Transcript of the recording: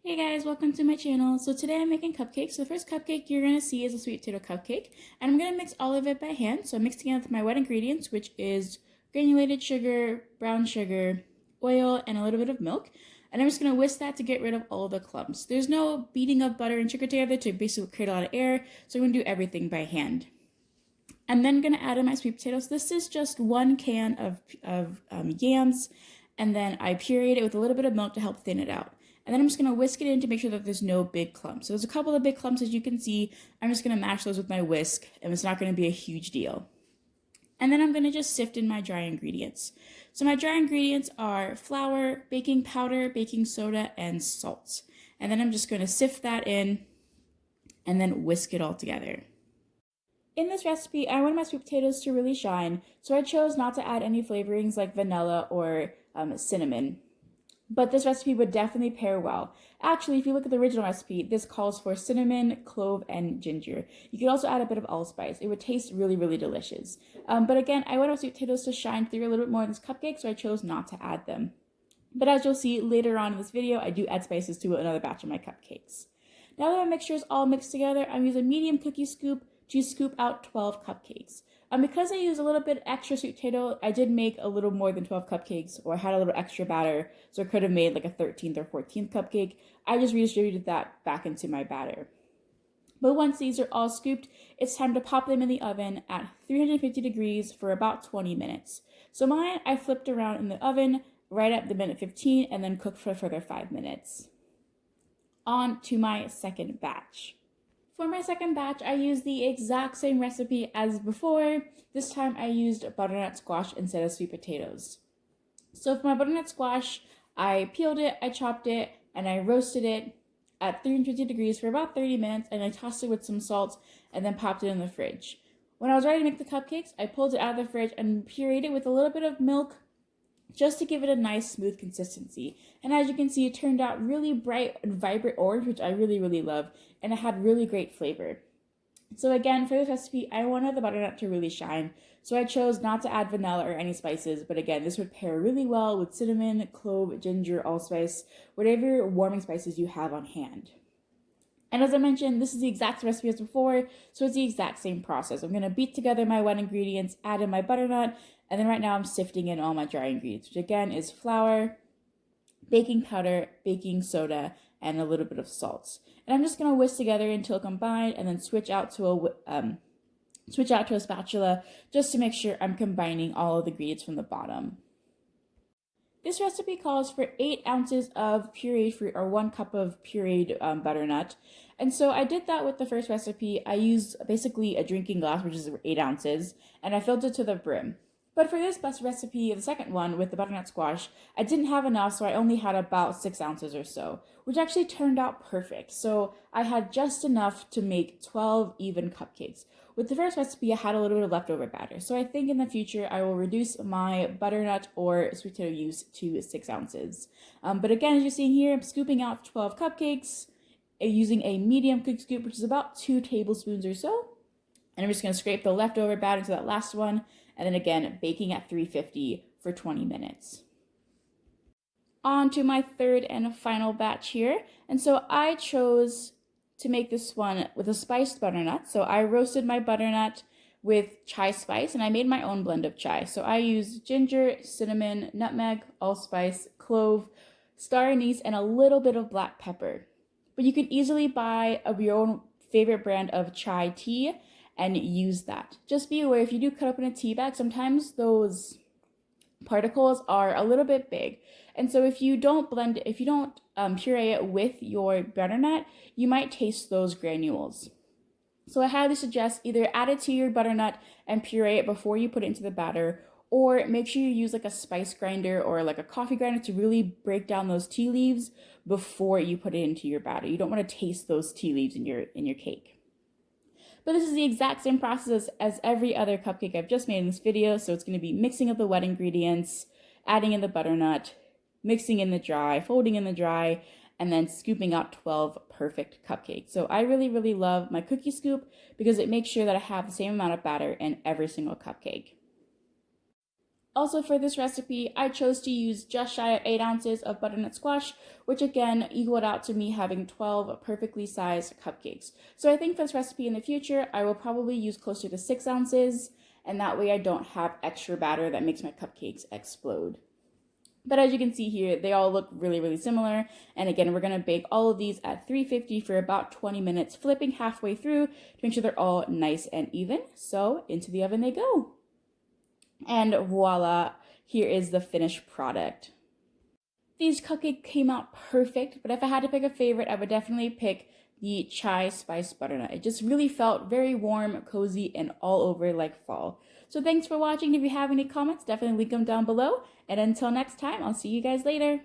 Hey guys, welcome to my channel. So today I'm making cupcakes. So the first cupcake you're going to see is a sweet potato cupcake. And I'm going to mix all of it by hand. So I'm mixing it with my wet ingredients, which is granulated sugar, brown sugar, oil, and a little bit of milk. And I'm just going to whisk that to get rid of all the clumps. There's no beating of butter and sugar together to basically create a lot of air. So I'm going to do everything by hand. I'm then going to add in my sweet potatoes. This is just 1 can of yams, and then I pureed it with a little bit of milk to help thin it out. And then I'm just going to whisk it in to make sure that there's no big clumps. So there's a couple of big clumps, as you can see. I'm just going to mash those with my whisk, and it's not going to be a huge deal. And then I'm going to just sift in my dry ingredients. So my dry ingredients are flour, baking powder, baking soda, and salt. And then I'm just going to sift that in and then whisk it all together. In this recipe, I wanted my sweet potatoes to really shine, so I chose not to add any flavorings like vanilla or cinnamon. But this recipe would definitely pair well. Actually, if you look at the original recipe, this calls for cinnamon, clove, and ginger. You could also add a bit of allspice. It would taste really, really delicious. But again, I want my sweet potatoes to shine through a little bit more in this cupcake, so I chose not to add them. But as you'll see later on in this video, I do add spices to another batch of my cupcakes. Now that my mixture is all mixed together, I'm using a medium cookie scoop to scoop out 12 cupcakes. Because I used a little bit extra sweet potato, I did make a little more than 12 cupcakes, or I had a little extra batter, so I could have made like a 13th or 14th cupcake. I just redistributed that back into my batter. But once these are all scooped, it's time to pop them in the oven at 350 degrees for about 20 minutes. So mine, I flipped around in the oven right at the minute 15 and then cooked for a further 5 minutes. On to my second batch. For my second batch, I used the exact same recipe as before. This time I used butternut squash instead of sweet potatoes. So for my butternut squash, I peeled it, I chopped it, and I roasted it at 350 degrees for about 30 minutes, and I tossed it with some salt and then popped it in the fridge. When I was ready to make the cupcakes, I pulled it out of the fridge and pureed it with a little bit of milk just to give it a nice smooth consistency. And as you can see, it turned out really bright and vibrant orange, which I really, really love, and it had really great flavor. So again, for this recipe, I wanted the butternut to really shine, so I chose not to add vanilla or any spices, but again, this would pair really well with cinnamon, clove, ginger, allspice, whatever warming spices you have on hand. And as I mentioned, this is the exact recipe as before, so it's the exact same process. I'm going to beat together my wet ingredients, add in my butternut, and then right now I'm sifting in all my dry ingredients, which again is flour, baking powder, baking soda, and a little bit of salt. And I'm just going to whisk together until combined, and then switch out to a spatula just to make sure I'm combining all of the ingredients from the bottom. This recipe calls for 8 ounces of pureed fruit, or 1 cup of pureed butternut. And so I did that with the first recipe. I used basically a drinking glass, which is 8 ounces, and I filled it to the brim. But for this best recipe, the second one with the butternut squash, I didn't have enough, so I only had about 6 ounces or so, which actually turned out perfect. So I had just enough to make 12 even cupcakes. With the first recipe, I had a little bit of leftover batter, so I think in the future I will reduce my butternut or sweet potato use to 6 ounces. But again, as you're seeing here, I'm scooping out 12 cupcakes using a medium cookie scoop, which is about 2 tablespoons or so. And I'm just going to scrape the leftover batter into that last one, and then again, baking at 350 for 20 minutes. On to my third and final batch here. And so I chose to make this one with a spiced butternut. So I roasted my butternut with chai spice, and I made my own blend of chai. So I used ginger, cinnamon, nutmeg, allspice, clove, star anise, and a little bit of black pepper. But you can easily buy your own favorite brand of chai tea and use that. Just be aware, if you do cut up in a tea bag, sometimes those particles are a little bit big. And so if you don't puree it with your butternut, you might taste those granules. So I highly suggest either add it to your butternut and puree it before you put it into the batter, or make sure you use like a spice grinder or like a coffee grinder to really break down those tea leaves before you put it into your batter. You don't want to taste those tea leaves in your cake. But this is the exact same process as every other cupcake I've just made in this video. So it's going to be mixing up the wet ingredients, adding in the butternut, mixing in the dry, folding in the dry, and then scooping out 12 perfect cupcakes. So I really, really love my cookie scoop because it makes sure that I have the same amount of batter in every single cupcake. Also for this recipe, I chose to use just shy of 8 ounces of butternut squash, which again equaled out to me having 12 perfectly sized cupcakes. So I think for this recipe in the future, I will probably use closer to 6 ounces, and that way I don't have extra batter that makes my cupcakes explode. But as you can see here, they all look really, really similar. And again, we're gonna bake all of these at 350 for about 20 minutes, flipping halfway through to make sure they're all nice and even. So into the oven they go. And voila, here is the finished product. These cupcakes came out perfect, but if I had to pick a favorite, I would definitely pick the chai spice butternut. It just really felt very warm, cozy, and all over like fall. So thanks for watching. If you have any comments, definitely leave them down below. And until next time, I'll see you guys later.